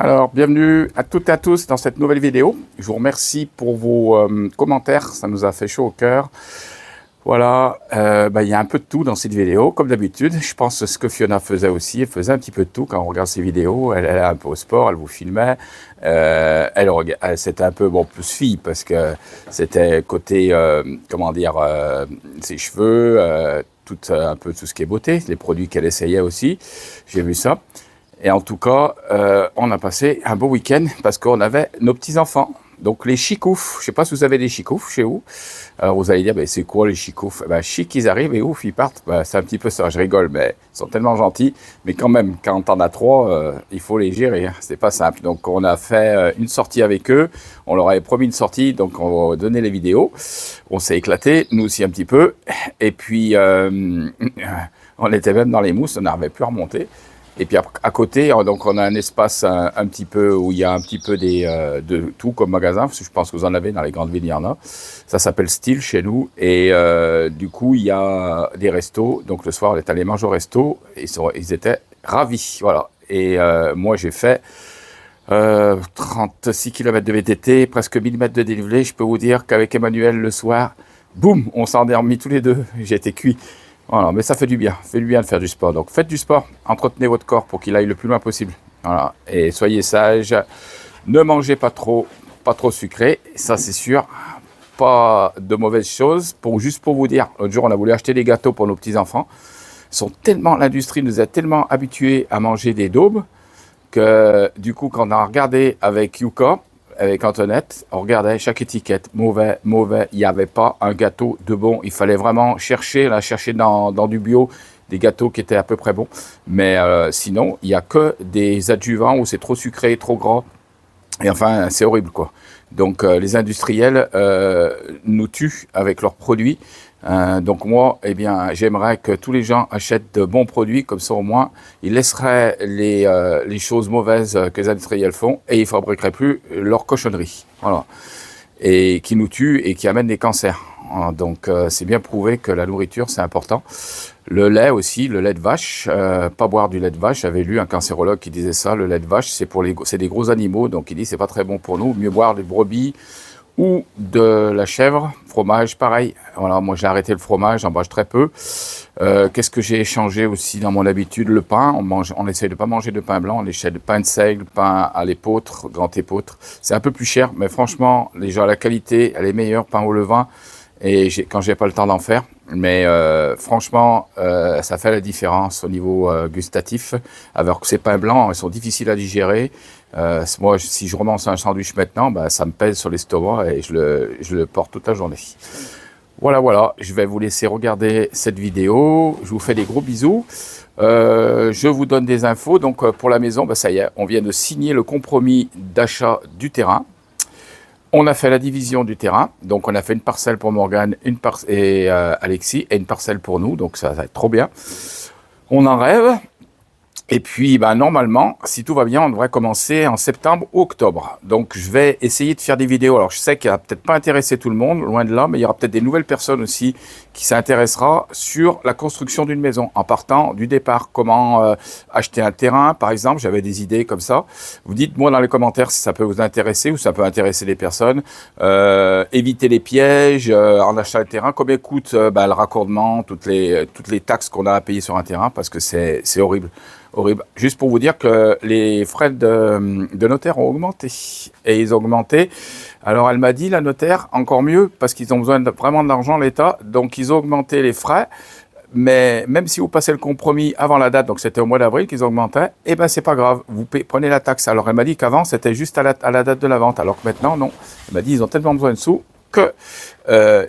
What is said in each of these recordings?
Alors, bienvenue à toutes et à tous dans cette nouvelle vidéo. Je vous remercie pour vos commentaires, ça nous a fait chaud au cœur. Voilà, il y a un peu de tout dans cette vidéo, comme d'habitude. Je pense que ce que Fiona faisait aussi, elle faisait un petit peu de tout quand on regarde ses vidéos. Elle est un peu au sport, elle vous filmait. C'était un peu, plus fille, parce que c'était côté, ses cheveux, un peu tout ce qui est beauté, les produits qu'elle essayait aussi. J'ai vu ça. Et en tout cas, on a passé un beau week-end parce qu'on avait nos petits-enfants. Donc les chicoufs, je ne sais pas si vous avez des chicoufs chez vous. Alors vous allez dire, c'est quoi les chicoufs? Chic, ils arrivent et ouf, ils partent. C'est un petit peu ça, je rigole, mais ils sont tellement gentils. Mais quand même, quand t'en as trois, il faut les gérer, hein. C'est pas simple. Donc on a fait une sortie avec eux. On leur avait promis une sortie, donc on va donner les vidéos. On s'est éclaté, nous aussi un petit peu. Et puis, on était même dans les mousses, on n'arrivait plus à remonter. Et puis à côté, donc on a un espace un petit peu où il y a un petit peu de tout comme magasin, parce que je pense que vous en avez dans les grandes villes, il y en a. Ça s'appelle Style chez nous. Et du coup, il y a des restos. Donc le soir, on est allé manger au resto. Ils étaient ravis. Voilà. Et moi, j'ai fait 36 km de VTT, presque 1000 mètres de dénivelé. Je peux vous dire qu'avec Emmanuel, le soir, boum, on s'en est remis tous les deux. J'ai été cuit. Voilà, mais ça fait du bien de faire du sport. Donc faites du sport, entretenez votre corps pour qu'il aille le plus loin possible. Voilà, et soyez sages, ne mangez pas trop sucré, ça c'est sûr. Pas de mauvaises choses. Juste pour vous dire, l'autre jour on a voulu acheter des gâteaux pour nos petits-enfants. L'industrie nous a tellement habitués à manger des daubes que du coup quand on a regardé avec Yuka, avec Antoinette, on regardait chaque étiquette, mauvais, il n'y avait pas un gâteau de bon. Il fallait vraiment chercher dans du bio, des gâteaux qui étaient à peu près bons. Mais sinon, il n'y a que des adjuvants où c'est trop sucré, trop gras. Et enfin, c'est horrible, quoi. Donc, les industriels nous tuent avec leurs produits. Donc moi, j'aimerais que tous les gens achètent de bons produits, comme ça au moins, ils laisseraient les choses mauvaises que les industriels font et ils fabriqueraient plus leurs cochonneries. Voilà. Et qui nous tuent et qui amènent des cancers. Donc c'est bien prouvé que la nourriture, c'est important. Le lait aussi, le lait de vache, pas boire du lait de vache. J'avais lu un cancérologue qui disait ça, le lait de vache, c'est des gros animaux, donc il dit c'est pas très bon pour nous, mieux boire des brebis, ou de la chèvre, fromage, pareil. Voilà, moi j'ai arrêté le fromage, j'en mange très peu. Qu'est-ce que j'ai changé aussi dans mon habitude? Le pain, on essaye de pas manger de pain blanc, on achète pain de seigle, pain à l'épeautre, grand épeautre. C'est un peu plus cher, mais franchement, la qualité, elle est meilleure, pain au levain. Et quand j'ai pas le temps d'en faire, mais franchement, ça fait la différence au niveau gustatif. Alors que ces pains blancs, ils sont difficiles à digérer. Moi, si je romance un sandwich maintenant, ça me pèse sur l'estomac et je le porte toute la journée. Voilà, je vais vous laisser regarder cette vidéo. Je vous fais des gros bisous. Je vous donne des infos. Donc pour la maison, ça y est, on vient de signer le compromis d'achat du terrain. On a fait la division du terrain, donc on a fait une parcelle pour Morgane et Alexis, et une parcelle pour nous, donc ça va être trop bien. On en rêve, et puis normalement, si tout va bien, on devrait commencer en septembre ou octobre. Donc je vais essayer de faire des vidéos, alors je sais qu'il va peut-être pas intéresser tout le monde, loin de là, mais il y aura peut-être des nouvelles personnes aussi qui s'intéressera sur la construction d'une maison, en partant du départ, comment acheter un terrain, par exemple. J'avais des idées comme ça. Vous dites-moi dans les commentaires si ça peut vous intéresser ou ça peut intéresser des personnes. Éviter les pièges en achetant un terrain. Combien coûte le raccordement, toutes les taxes qu'on a à payer sur un terrain, parce que c'est horrible. Horrible. Juste pour vous dire que les frais de notaire ont augmenté. Et ils ont augmenté. Alors elle m'a dit, la notaire, encore mieux, parce qu'ils ont besoin vraiment d'argent, l'État. Donc ils ont augmenté les frais. Mais même si vous passez le compromis avant la date, donc c'était au mois d'avril qu'ils augmentaient, c'est pas grave, vous prenez la taxe. Alors elle m'a dit qu'avant c'était juste à la date de la vente, alors que maintenant non. Elle m'a dit ils ont tellement besoin de sous que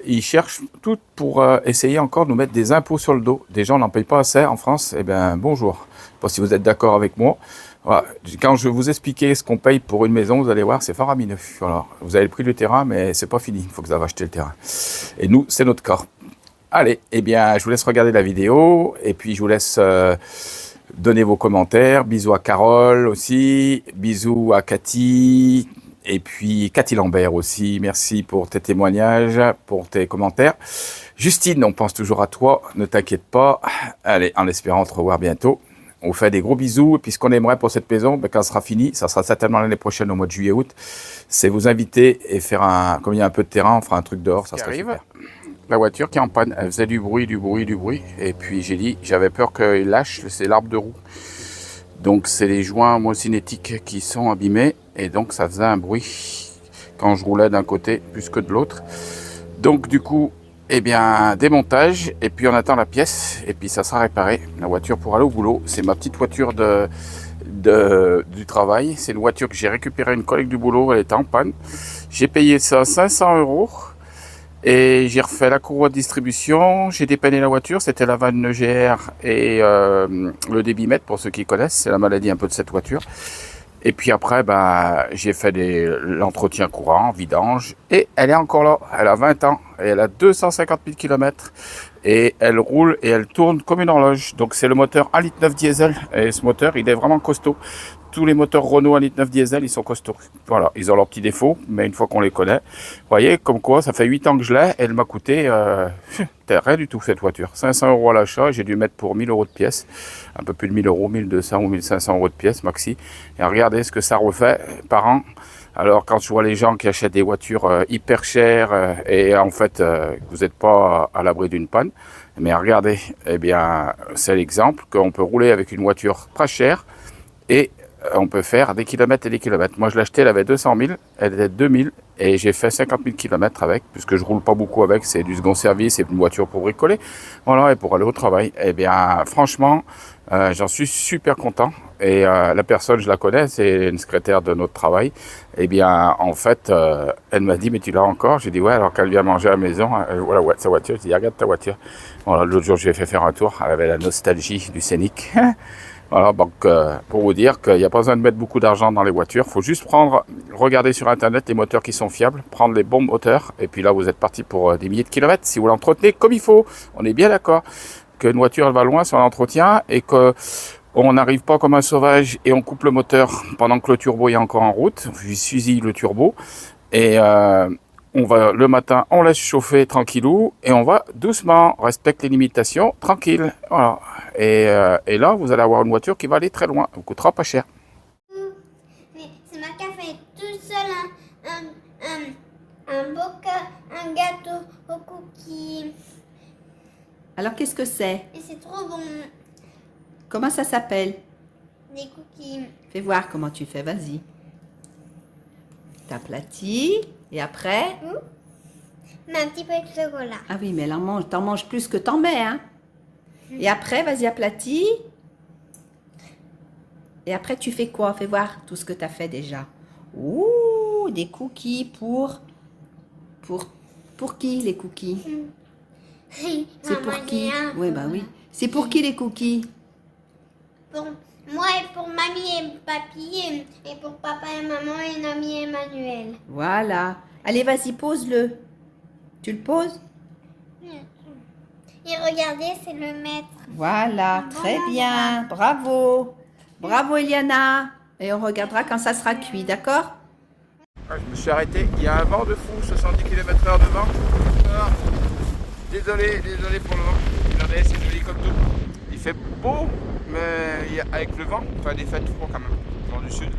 ils cherchent tout pour essayer encore de nous mettre des impôts sur le dos. Des gens n'en payent pas assez en France, bonjour. Je sais pas si vous êtes d'accord avec moi. Voilà. Quand je vais vous expliquer ce qu'on paye pour une maison, vous allez voir, c'est faramineux. Voilà. Vous avez le prix du terrain, mais c'est pas fini, il faut que vous avez acheté le terrain. Et nous, c'est notre cas. Allez, je vous laisse regarder la vidéo, et puis je vous laisse donner vos commentaires. Bisous à Carole aussi, bisous à Cathy, et puis Cathy Lambert aussi. Merci pour tes témoignages, pour tes commentaires. Justine, on pense toujours à toi, ne t'inquiète pas. Allez, en espérant te revoir bientôt. On vous fait des gros bisous. Et puis ce qu'on aimerait pour cette maison, ben, quand elle sera finie, ça sera certainement l'année prochaine au mois de juillet-août, c'est vous inviter et faire comme il y a un peu de terrain, on fera un truc dehors, ça serait super. La voiture qui est en panne, elle faisait du bruit. Et puis j'ai dit, j'avais peur qu'il lâche, c'est l'arbre de roue. Donc c'est les joints homocinétiques qui sont abîmés. Et donc ça faisait un bruit quand je roulais d'un côté plus que de l'autre. Donc du coup, eh bien, démontage. Et puis on attend la pièce. Et puis ça sera réparé. La voiture pour aller au boulot. C'est ma petite voiture du travail. C'est une voiture que j'ai récupérée une collègue du boulot. Elle était en panne. J'ai payé ça 500 €. Et j'ai refait la courroie de distribution, j'ai dépanné la voiture, c'était la vanne EGR et le débitmètre pour ceux qui connaissent, c'est la maladie un peu de cette voiture. Et puis après, bah, j'ai fait l'entretien courant, vidange, et elle est encore là, elle a 20 ans, et elle a 250 000 km, et elle roule et elle tourne comme une horloge. Donc c'est le moteur 1,9 litre diesel, et ce moteur, il est vraiment costaud. Tous les moteurs Renault 1,9 litre diesel, ils sont costauds. Voilà, ils ont leurs petits défauts, mais une fois qu'on les connaît, vous voyez, comme quoi, ça fait 8 ans que je l'ai, elle m'a coûté rien du tout cette voiture. 500 € à l'achat, j'ai dû mettre pour 1 000 € de pièces, un peu plus de 1 000 €, 1 200 ou 1 500 € de pièces maxi. Et regardez ce que ça refait par an. Alors quand je vois les gens qui achètent des voitures hyper chères et en fait vous n'êtes pas à l'abri d'une panne, mais regardez, eh bien c'est l'exemple qu'on peut rouler avec une voiture pas chère et on peut faire des kilomètres et des kilomètres. Moi je l'ai acheté, elle avait 200 000, elle était 2000 et j'ai fait 50 000 kilomètres avec, puisque je roule pas beaucoup avec, c'est du second service, c'est une voiture pour bricoler, voilà, et pour aller au travail. Eh bien franchement, j'en suis super content. Et la personne, je la connais, c'est une secrétaire de notre travail. Eh bien, en fait, elle m'a dit, mais tu l'as encore? J'ai dit, ouais, alors qu'elle vient manger à la maison, voilà, ouais, sa voiture. J'ai dit, regarde ta voiture. Voilà, l'autre jour, je lui ai fait faire un tour. Elle avait la nostalgie du Scénic. Voilà, donc pour vous dire qu'il n'y a pas besoin de mettre beaucoup d'argent dans les voitures. Il faut juste regarder sur Internet les moteurs qui sont fiables, prendre les bons moteurs. Et puis là, vous êtes parti pour des milliers de kilomètres si vous l'entretenez comme il faut. On est bien d'accord qu'une voiture, elle va loin sur l'entretien et que on n'arrive pas comme un sauvage et on coupe le moteur pendant que le turbo est encore en route. Je fusille le turbo et on va le matin, on laisse chauffer tranquillou et on va doucement, respecte les limitations, tranquille. Voilà. Et là, vous allez avoir une voiture qui va aller très loin, vous coûtera pas cher. Mais c'est ma café tout seul un gâteau au cookies. Alors, qu'est-ce que c'est? Et c'est trop bon. Comment ça s'appelle? Des cookies. Fais voir comment tu fais, vas-y. T'aplatis, et après? Mais un petit peu de chocolat. Ah oui, mais t'en manges plus que t'en mets, hein? Et après, vas-y, aplatis. Et après, tu fais quoi? Fais voir tout ce que tu as fait déjà. Ouh, des cookies pour qui, les cookies? C'est pour qui? Oui, bah oui. C'est pour qui, les cookies? Pour moi et pour mamie et papy et pour papa et maman et Nami et Emmanuel. Voilà. Allez, vas-y, pose-le. Tu le poses? Et regardez, c'est le maître. Voilà, très bien. Bravo. Bravo, Eliana. Et on regardera quand ça sera cuit, d'accord? Je me suis arrêté. Il y a un vent de fou, 70 km/h de vent. Ah, désolé pour le vent. Regardez, c'est joli comme tout. Il fait beau, mais avec le vent, enfin des fêtes froid quand même. Vent du sud.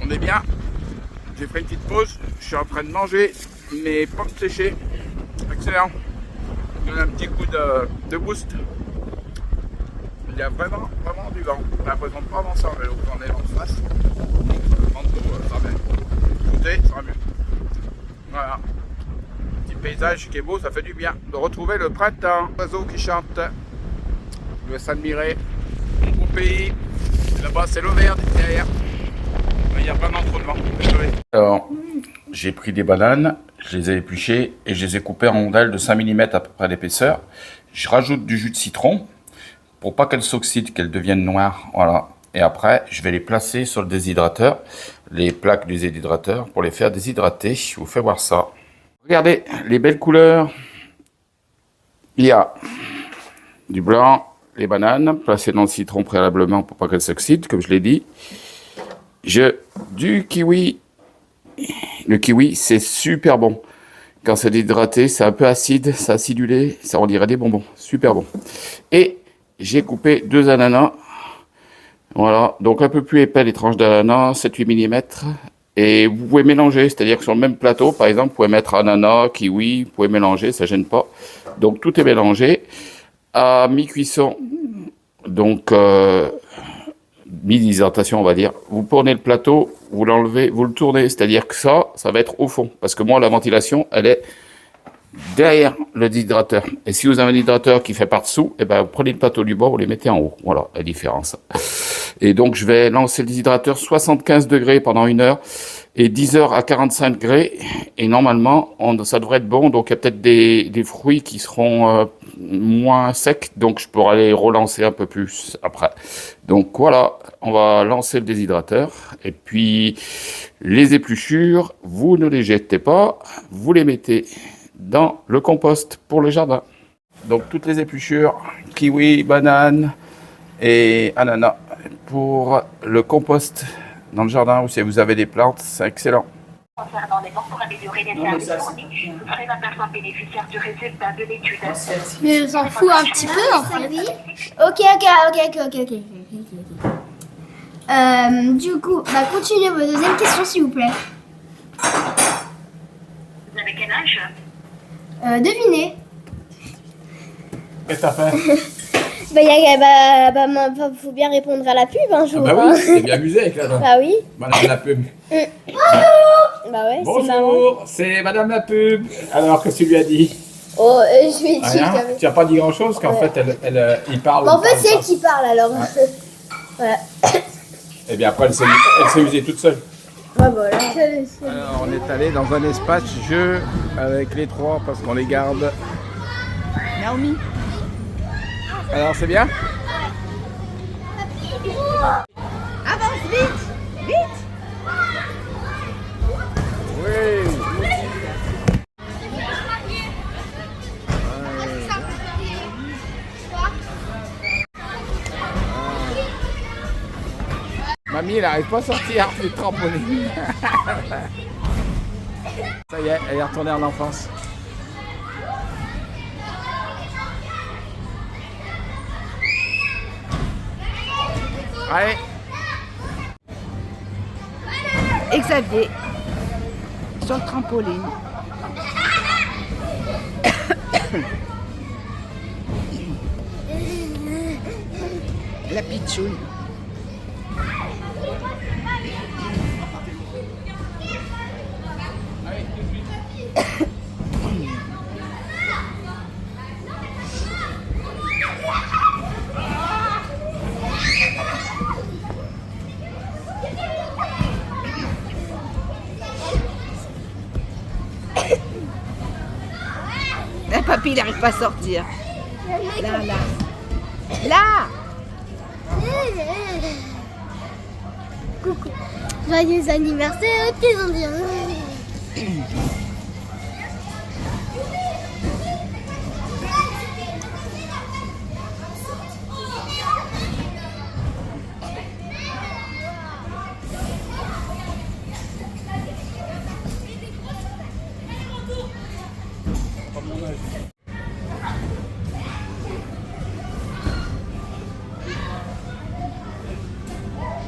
On est bien. J'ai pris une petite pause. Je suis en train de manger mes pommes séchées. Excellent. Donne un petit coup de boost. Il y a vraiment du vent. J'ai l'impression de pas avancer en vélo quand on est en face. Ça va bien. Écoutez, ça va mieux. Voilà. Petit paysage qui est beau, ça fait du bien. De retrouver le printemps. Oiseaux qui chantent. Je vais s'admirer. Mon beau pays. Là-bas, c'est l'Auvergne derrière. Il y a vraiment trop de vent. Désolé. Alors, j'ai pris des bananes. Je les ai épluchées et je les ai coupées en rondelles de 5 mm à peu près d'épaisseur. Je rajoute du jus de citron pour pas qu'elles s'oxydent, qu'elles deviennent noires. Voilà. Et après, je vais les placer sur le déshydrateur, les plaques du déshydrateur pour les faire déshydrater. Je vous fais voir ça. Regardez les belles couleurs. Il y a du blanc, les bananes placées dans le citron préalablement pour pas qu'elles s'oxydent, comme je l'ai dit. Du kiwi. Le kiwi, c'est super bon. Quand c'est déshydraté, c'est un peu acide, c'est acidulé, ça on dirait des bonbons. Super bon. Et j'ai coupé 2 ananas. Voilà, donc un peu plus épais les tranches d'ananas, 7-8 mm. Et vous pouvez mélanger, c'est-à-dire que sur le même plateau, par exemple, vous pouvez mettre ananas, kiwi, vous pouvez mélanger, ça gêne pas. Donc tout est mélangé. À mi-cuisson, donc mi-hydratation on va dire, vous prenez le plateau, vous l'enlevez, vous le tournez, c'est-à-dire que ça va être au fond. Parce que moi, la ventilation, elle est derrière le déshydrateur. Et si vous avez un hydrateur qui fait par-dessous, eh ben, vous prenez le plateau du bord, vous les mettez en haut. Voilà la différence. Et donc, je vais lancer le déshydrateur 75 degrés pendant 1 heure et 10 heures à 45 degrés. Et normalement, ça devrait être bon. Donc, il y a peut-être des fruits qui seront moins secs. Donc, je pourrai les relancer un peu plus après. Donc, voilà, on va lancer le déshydrateur. Et puis, les épluchures, vous ne les jetez pas. Vous les mettez dans le compost pour le jardin. Donc, toutes les épluchures, kiwi, banane et ananas pour le compost dans le jardin ou si vous avez des plantes, c'est excellent. Concernant les banques pour améliorer les services fournis, vous serez la personne bénéficiaire du résultat de l'étude. Mais on s'en fout un petit peu en fait. Ok. Du coup, continuez votre deuxième question s'il vous plaît. Vous avez quel âge? Devinez. Qu'est-ce que t'as fait? Faut bien répondre à la pub un jour. Ah bah oui, c'est bien amusé avec la dent. Bah oui. Madame la pub. Bah ouais, c'est marrant. Bonjour, c'est Madame la pub. Alors, qu'est-ce que tu lui as dit? Oh, je lui ai dit Rien. quand même. Tu n'as pas dit grand-chose, qu'en fait, il parle. Mais en fait, c'est elle qui parle alors. Voilà. Et bien après, elle s'est usée toute seule. Ouais, voilà. Alors, on est allé dans un espace jeu avec les trois parce qu'on les garde. Naomi. Alors, c'est bien? Avance vite. Vite. Oui. Mamie, elle n'arrive pas à sortir du trampoline. Ça y est, elle est retournée en enfance. Allez. Et Xavier sur le trampoline. La pitchoune. Un papy, il n'arrive pas à sortir. Là, là. Là. Coucou. Joyeux anniversaire, petits indiens.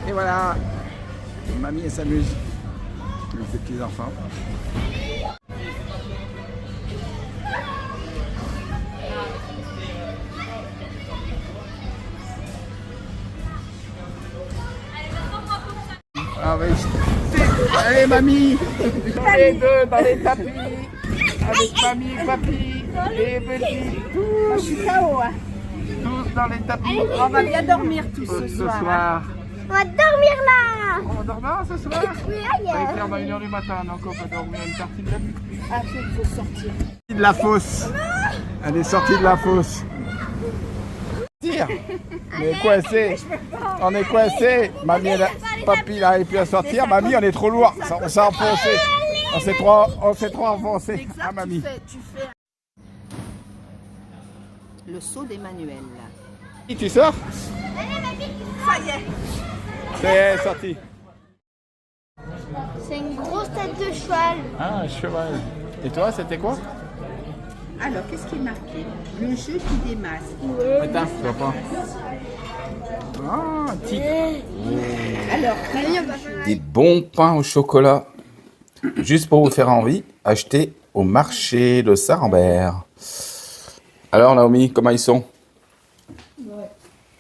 Et voilà, mamie elle s'amuse avec ses petits enfants. Ah oui. Allez mamie, dans les deux, dans les tapis, avec mamie et papy, et petit, tous dans les tapis. On va bien dormir tous ce soir. On va dormir là. On va dormir ce soir? Oui, Il est ailleurs. 1h du matin, donc on peut dormir une partie de la nuit. Ah, il faut sortir. De la fosse. Elle est sortie de la fosse. Tire. On est coincé. On est coincé. Mamie, papy n'arrive plus à sortir. Mamie, on est trop lourd. On s'est enfoncé. On s'est trop enfoncé. Ah, mamie. Tu fais le saut d'Emmanuel. Tu sors? Ça y est. C'est sorti. C'est une grosse tête de cheval. Ah, un cheval. Et toi, c'était quoi? Alors, qu'est-ce qui est marqué? Le jeu qui démasque. Attends, tu vois pas. Ah, un tigre. Alors, Des bons pains au chocolat. Juste pour vous faire envie, achetés au marché de Saint-Rambert. Alors Naomi, comment ils sont?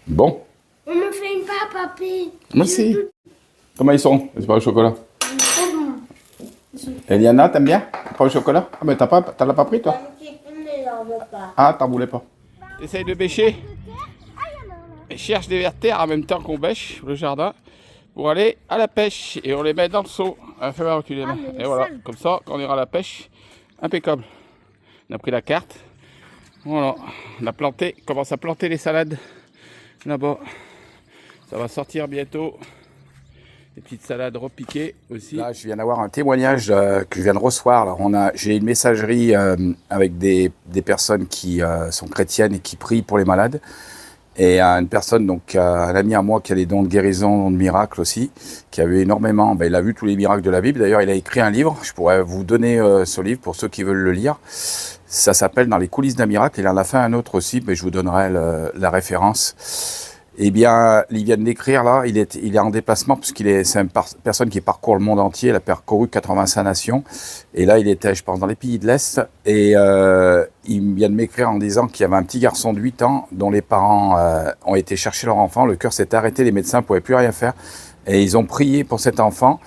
Bon. On me fait une part, papy. Merci. Comment ils sont, les pains au chocolat? Eliana, t'aimes bien les pains au chocolat? Ah mais t'en l'as pas pris toi? Ah, t'en voulais pas. Essaye de bêcher. Et cherche des vers de terre en même temps qu'on bêche le jardin pour aller à la pêche. Et on les met dans le seau. Ah, fais voir où tu les mets. Et voilà, comme ça, quand on ira à la pêche, impeccable. On a pris la carte. Voilà, on a planté, on commence à planter les salades là-bas. Ça va sortir bientôt. Des petites salades repiquées aussi. Là, je viens d'avoir un témoignage que je viens de recevoir. Alors, j'ai une messagerie avec des personnes qui sont chrétiennes et qui prient pour les malades. Et une personne, donc un ami à moi qui a des dons de guérison, dons de miracles aussi, qui a vu énormément, il a vu tous les miracles de la Bible. D'ailleurs, il a écrit un livre. Je pourrais vous donner ce livre pour ceux qui veulent le lire. Ça s'appelle Dans les coulisses d'un miracle. Il en a fait un autre aussi, mais je vous donnerai la référence. Eh bien, il vient de l'écrire là, il est en déplacement parce c'est une personne qui parcourt le monde entier, il a parcouru 85 nations. Et là, il était, je pense, dans les pays de l'Est. Et il vient de m'écrire en disant qu'il y avait un petit garçon de 8 ans dont les parents ont été chercher leur enfant. Le cœur s'est arrêté, les médecins ne pouvaient plus rien faire. Et ils ont prié pour cet enfant.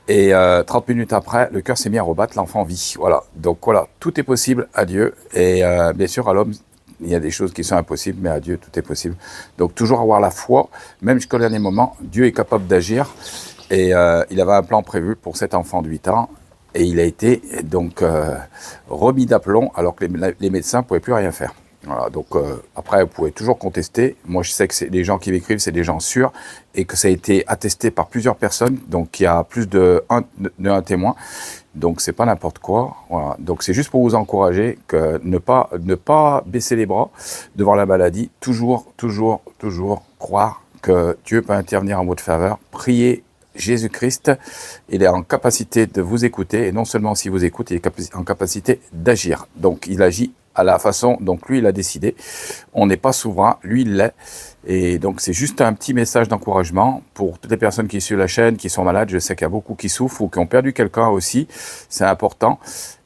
Et 30 minutes après, le cœur s'est mis à rebattre, l'enfant vit. Voilà, donc voilà, tout est possible à Dieu. Et bien sûr, à l'homme, il y a des choses qui sont impossibles, mais à Dieu, tout est possible. Donc, toujours avoir la foi, même jusqu'au dernier moment, Dieu est capable d'agir. Et il avait un plan prévu pour cet enfant de 8 ans. Et il a été donc remis d'aplomb alors que les médecins ne pouvaient plus rien faire. Voilà, donc après, vous pouvez toujours contester. Moi, je sais que les gens qui m'écrivent, c'est des gens sûrs et que ça a été attesté par plusieurs personnes. Donc, il y a plus d'un témoin. Donc, c'est pas n'importe quoi. Voilà. Donc, c'est juste pour vous encourager que ne pas baisser les bras devant la maladie. Toujours croire que Dieu peut intervenir en votre faveur. Priez Jésus-Christ. Il est en capacité de vous écouter. Et non seulement s'il vous écoute, il est en capacité d'agir. Donc, il agit à la façon dont lui, il a décidé. On n'est pas souverain. Lui, il l'est. Et donc, c'est juste un petit message d'encouragement pour toutes les personnes qui suivent la chaîne, qui sont malades. Je sais qu'il y a beaucoup qui souffrent ou qui ont perdu quelqu'un aussi. C'est important.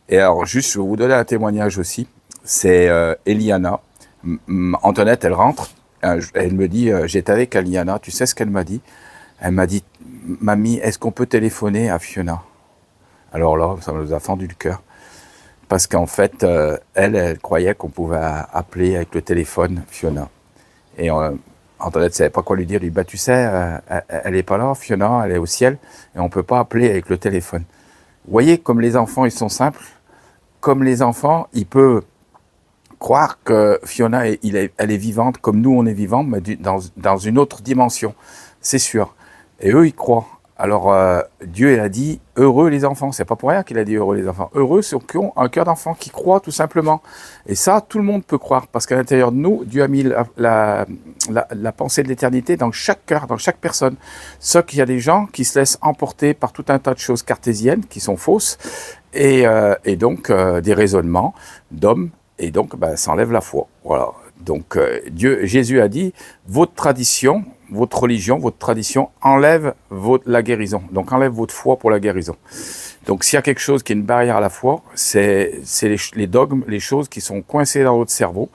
Et alors, juste, je vais vous donner un témoignage aussi. C'est Eliana. Antoinette, elle rentre. Elle me dit, j'étais avec Eliana. Tu sais ce qu'elle m'a dit? Elle m'a dit, mamie, est-ce qu'on peut téléphoner à Fiona? Alors là, ça nous a fendu le cœur. Parce qu'en fait, elle croyait qu'on pouvait appeler avec le téléphone Fiona. Et Antoinette ne savait pas quoi lui dire. Elle lui dit, bah, tu sais, elle n'est pas là, Fiona, elle est au ciel, et on ne peut pas appeler avec le téléphone. Vous voyez, comme les enfants, ils sont simples, comme les enfants, ils peuvent croire que Fiona, elle est vivante, comme nous, on est vivants, mais dans une autre dimension, c'est sûr. Et eux, ils croient. Alors, Dieu, il a dit, heureux les enfants. C'est pas pour rien qu'il a dit heureux les enfants. Heureux ceux qui ont un cœur d'enfant, qui croient tout simplement. Et ça, tout le monde peut croire. Parce qu'à l'intérieur de nous, Dieu a mis la pensée de l'éternité dans chaque cœur, dans chaque personne. Sauf qu'il y a des gens qui se laissent emporter par tout un tas de choses cartésiennes, qui sont fausses. Et donc, des raisonnements d'hommes. Et donc, ça enlève la foi. Voilà. Donc, Jésus a dit, votre tradition, votre religion, votre tradition enlève la guérison. Donc, enlève votre foi pour la guérison. Donc, s'il y a quelque chose qui est une barrière à la foi, c'est les dogmes, les choses qui sont coincées dans votre cerveau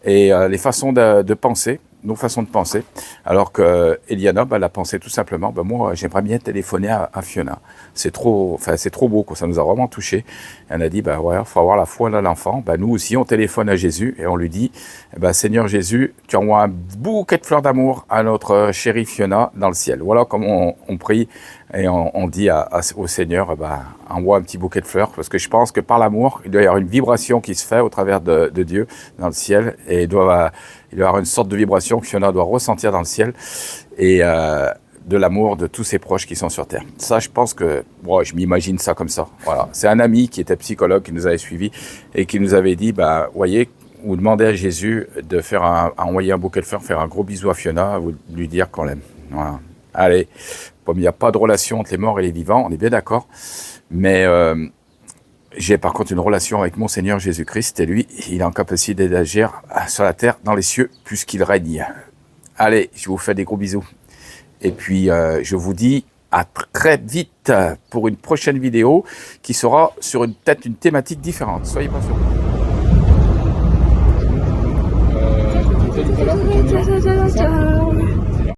et les façons de penser, nos façons de penser. Alors que Eliana, elle a pensé tout simplement, moi, j'aimerais bien téléphoner à Fiona. C'est trop beau, quoi. Ça nous a vraiment touchés. Elle a dit, ouais, faut avoir la foi dans l'enfant. Nous aussi, on téléphone à Jésus et on lui dit, Seigneur Jésus, tu envoies un bouquet de fleurs d'amour à notre chérie Fiona dans le ciel. Voilà comment on prie et on dit au Seigneur, envoie un petit bouquet de fleurs, parce que je pense que par l'amour, il doit y avoir une vibration qui se fait au travers de Dieu dans le ciel, et il doit y avoir une sorte de vibration que Fiona doit ressentir dans le ciel, et de l'amour de tous ses proches qui sont sur Terre. Ça, je pense que, je m'imagine ça comme ça. Voilà. C'est un ami qui était psychologue, qui nous avait suivis, et qui nous avait dit, voyez, vous demandez à Jésus de envoyer un bouquet de fleurs, faire un gros bisou à Fiona, vous lui dire qu'on l'aime. Voilà. Allez, comme il n'y a pas de relation entre les morts et les vivants, on est bien d'accord, mais J'ai par contre une relation avec mon Seigneur Jésus-Christ et lui, il est en capacité d'agir sur la terre, dans les cieux, puisqu'il règne. Allez, je vous fais des gros bisous. Et puis, je vous dis à très vite pour une prochaine vidéo qui sera sur peut-être une thématique différente. Soyez pas surpris.